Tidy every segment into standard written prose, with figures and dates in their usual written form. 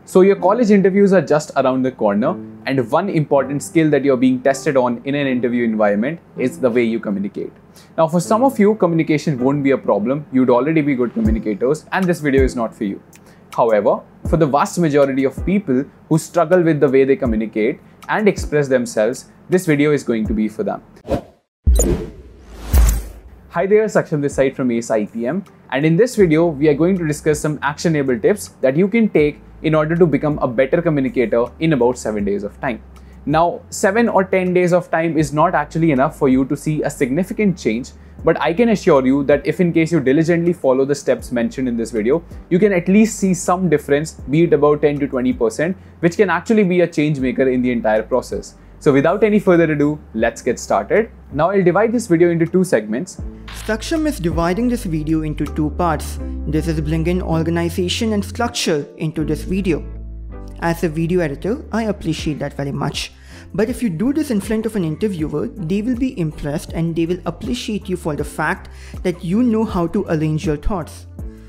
So your college interviews are just around the corner, and one important skill that you're being tested on in an interview environment is the way you communicate. Now for some of you, communication won't be a problem. You'd already be good communicators and this video is not for you. However, for the vast majority of people who struggle with the way they communicate and express themselves, this video is going to be for them. Hi there, Saksham this side from AceIPM, and in this video we are going to discuss some actionable tips that you can take in order to become a better communicator in about 7 days of time. Now 7 or 10 days of time is not actually enough for you to see a significant change, but I can assure you that if in case you diligently follow the steps mentioned in this video, you can at least see some difference, be it about 10 to 20%, which can actually be a change maker in the entire process. So without any further ado, let's get started. Now I'll divide this video into two segments. Saksham is dividing this video into two parts. This is bringing organization and structure into this video. As a video editor, I appreciate that very much. But if you do this in front of an interviewer, they will be impressed and they will appreciate you for the fact that you know how to arrange your thoughts.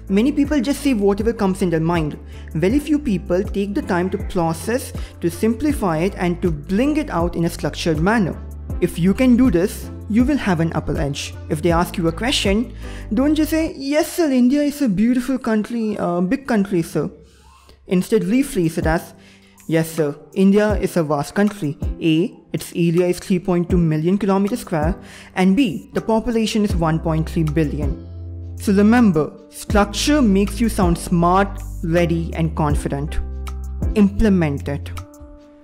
Many people just say whatever comes in their mind. Very few people take the time to process, to simplify it and to bring it out in a structured manner. If you can do this, you will have an upper edge. If they ask you a question, don't just say, "Yes sir, India is a beautiful country, big country sir." Instead rephrase it as, "Yes sir, India is a vast country. A, its area is 3.2 million kilometers square, and B, the population is 1.3 billion. So remember, structure makes you sound smart, ready and confident. Implement it.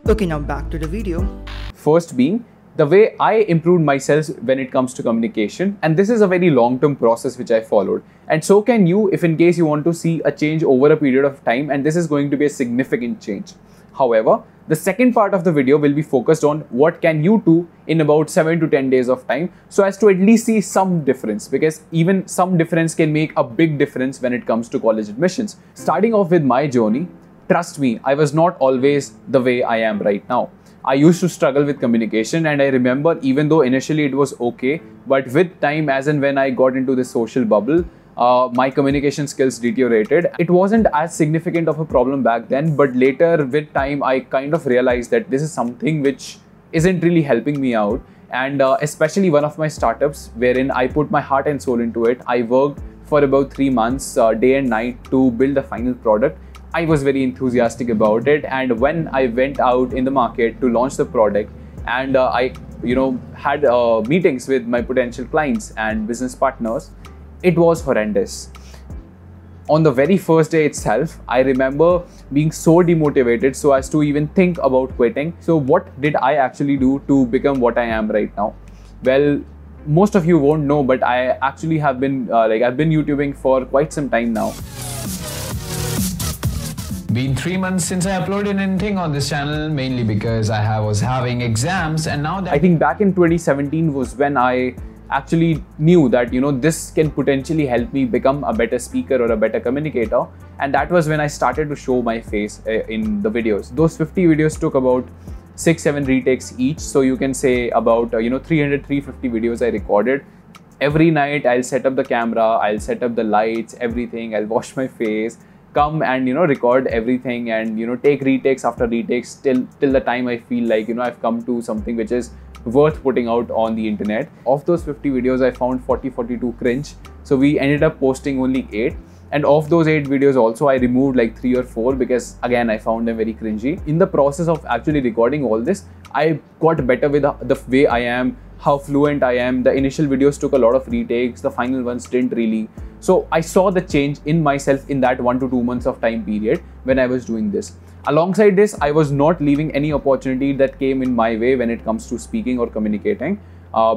Okay, now back to the video. First being, the way I improved myself when it comes to communication, and this is a very long-term process which I followed, and so can you if in case you want to see a change over a period of time, and this is going to be a significant change. However, the second part of the video will be focused on what can you do in about 7 to 10 days of time so as to at least see some difference, because even some difference can make a big difference when it comes to college admissions. Starting off with my journey, trust me, I was not always the way I am right now. I used to struggle with communication, and I remember even though initially it was okay, but with time, as and when I got into this social bubble, my communication skills deteriorated. It wasn't as significant of a problem back then, but later with time I kind of realized that this is something which isn't really helping me out, and especially one of my startups wherein I put my heart and soul into it. I worked for about 3 months day and night to build the final product. I was very enthusiastic about it, and when I went out in the market to launch the product and I had meetings with my potential clients and business partners, it was horrendous. On the very first day itself, I remember being so demotivated so as to even think about quitting. So what did I actually do to become what I am right now? Well, most of you won't know, but I actually have been I've been YouTubing for quite some time now. Been 3 months since I uploaded anything on this channel, mainly because I was having exams, and now that I think back in 2017 was when I actually knew that this can potentially help me become a better speaker or a better communicator, and that was when I started to show my face in the videos. Those 50 videos took about 6-7 retakes each, so you can say about 300-350 videos I recorded. Every night I'll set up the camera, I'll set up the lights, everything, I'll wash my face, come and record everything, and take retakes after retakes till the time I feel like I've come to something which is worth putting out on the internet. Of those 50 videos, I found 42 cringe, so we ended up posting only 8, and of those 8 videos also I removed like 3 or 4 because again I found them very cringy. In the process of actually recording all this, I got better with the way I am, how fluent I am. The initial videos took a lot of retakes, the final ones didn't really. So I saw the change in myself in that 1 to 2 months of time period when I was doing this. Alongside this, I was not leaving any opportunity that came in my way when it comes to speaking or communicating,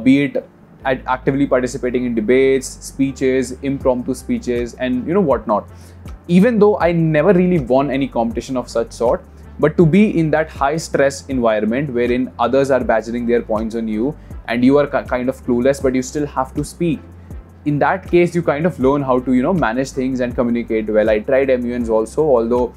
be it actively participating in debates, speeches, impromptu speeches, and whatnot. Even though I never really won any competition of such sort, but to be in that high stress environment wherein others are badgering their points on you and you are kind of clueless, but you still have to speak. In that case, you kind of learn how to manage things and communicate well. I tried MUNs also, although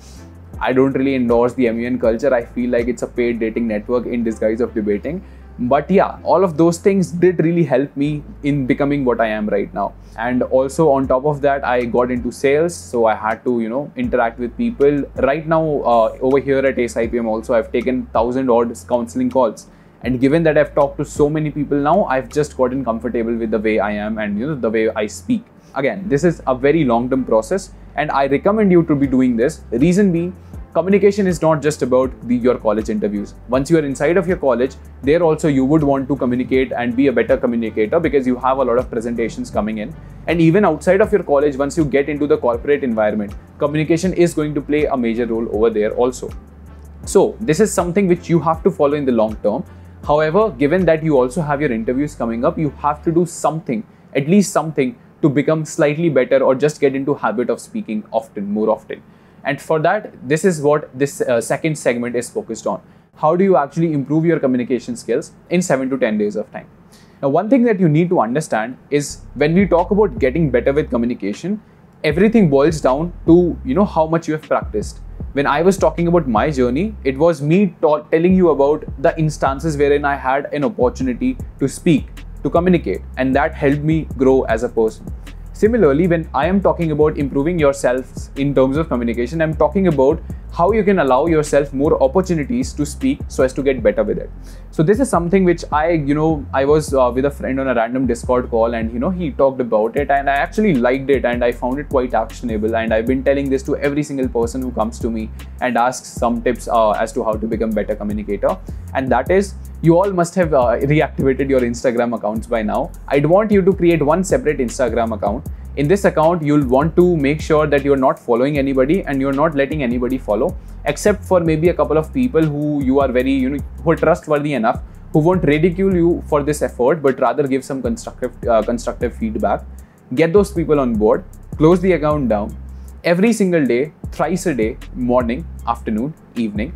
I don't really endorse the MUN culture. I feel like it's a paid dating network in disguise of debating. But yeah, all of those things did really help me in becoming what I am right now. And also on top of that, I got into sales, so I had to, interact with people. Right now, over here at AceIPM also, I've taken 1,000 odd counseling calls. And given that I've talked to so many people now, I've just gotten comfortable with the way I am and the way I speak. Again, this is a very long-term process, and I recommend you to be doing this. The reason being, communication is not just about your college interviews. Once you are inside of your college, there also you would want to communicate and be a better communicator, because you have a lot of presentations coming in. And even outside of your college, once you get into the corporate environment, communication is going to play a major role over there also. So this is something which you have to follow in the long term. However, given that you also have your interviews coming up, you have to do something, at least something, to become slightly better or just get into habit of speaking more often. And for that, this is what this second segment is focused on. How do you actually improve your communication skills in 7 to 10 days of time? Now, one thing that you need to understand is when we talk about getting better with communication, everything boils down to, how much you have practiced. When I was talking about my journey, it was me telling you about the instances wherein I had an opportunity to speak, to communicate, and that helped me grow as a person. Similarly, when I am talking about improving yourself in terms of communication, I'm talking about how you can allow yourself more opportunities to speak so as to get better with it. So this is something which I was with a friend on a random Discord call, and he talked about it, and I actually liked it, and I found it quite actionable, and I've been telling this to every single person who comes to me and asks some tips as to how to become better communicator. And that is, you all must have reactivated your Instagram accounts by now. I'd want you to create one separate Instagram account. In this account, you'll want to make sure that you're not following anybody and you're not letting anybody follow, except for maybe a couple of people who you are very, who are trustworthy enough, who won't ridicule you for this effort, but rather give some constructive feedback. Get those people on board, close the account down. Every single day, thrice a day, morning, afternoon, evening,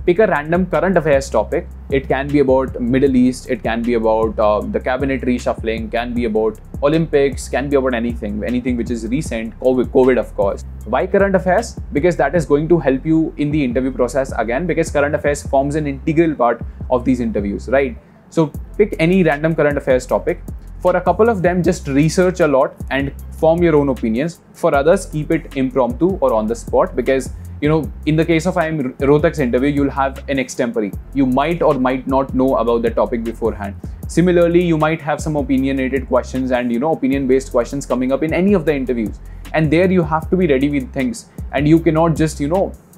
pick a random current affairs topic. It can be about Middle East, it can be about the cabinet reshuffling, can be about Olympics, can be about anything which is recent, COVID of course. Why current affairs? Because that is going to help you in the interview process again, because current affairs forms an integral part of these interviews, right? So pick any random current affairs topic. For a couple of them, just research a lot and form your own opinions. For others, keep it impromptu or on the spot, because in the case of IIM Rohtak's interview, you'll have an extempore. You might or might not know about the topic beforehand. Similarly, you might have some opinionated questions and opinion-based questions coming up in any of the interviews. And there you have to be ready with things, and you cannot just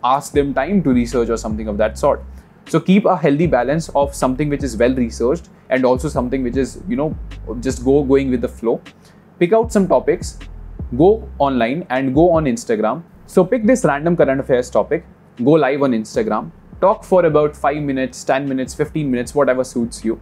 ask them time to research or something of that sort. So keep a healthy balance of something which is well researched and also something which is just going with the flow. Pick out some topics, go online and go on Instagram. So pick this random current affairs topic, go live on Instagram, talk for about 5 minutes, 10 minutes, 15 minutes, whatever suits you.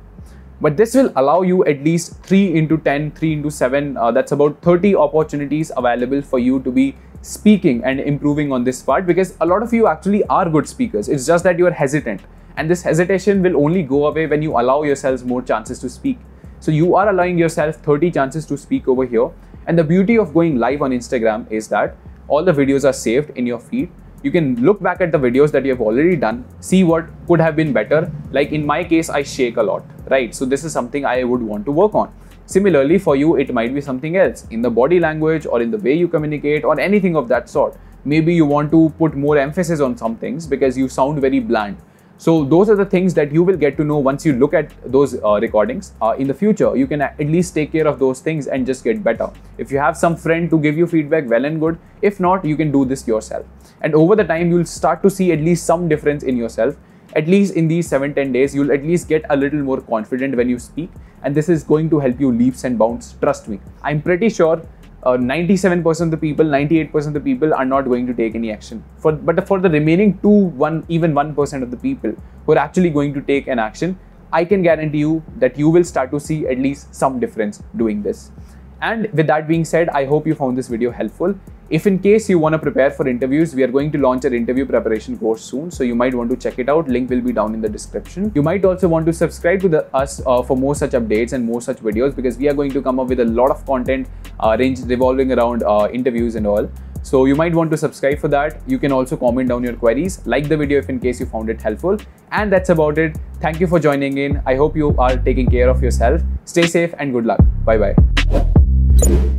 But this will allow you at least 3 into 10, 3 into 7, that's about 30 opportunities available for you to be speaking and improving on this part, because a lot of you actually are good speakers. It's just that you are hesitant, and this hesitation will only go away when you allow yourselves more chances to speak. So you are allowing yourself 30 chances to speak over here. And the beauty of going live on Instagram is that all the videos are saved in your feed. You can look back at the videos that you have already done, see what could have been better. Like in my case, I shake a lot, right? So this is something I would want to work on. Similarly, for you, it might be something else in the body language or in the way you communicate or anything of that sort. Maybe you want to put more emphasis on some things because you sound very bland. So those are the things that you will get to know once you look at those recordings. In the future, you can at least take care of those things and just get better. If you have some friend to give you feedback, well and good. If not, you can do this yourself. And over the time, you'll start to see at least some difference in yourself. At least in these 7-10 days, you'll at least get a little more confident when you speak. And this is going to help you leaps and bounds. Trust me. I'm pretty sure 97% of the people, 98% of the people are not going to take any action. But for the remaining 1% of the people who are actually going to take an action, I can guarantee you that you will start to see at least some difference doing this. And with that being said, I hope you found this video helpful. If in case you want to prepare for interviews, we are going to launch our interview preparation course soon. So you might want to check it out. Link will be down in the description. You might also want to subscribe to us for more such updates and more such videos, because we are going to come up with a lot of content revolving around interviews and all. So you might want to subscribe for that. You can also comment down your queries, like the video if in case you found it helpful. And that's about it. Thank you for joining in. I hope you are taking care of yourself. Stay safe and good luck. Bye bye.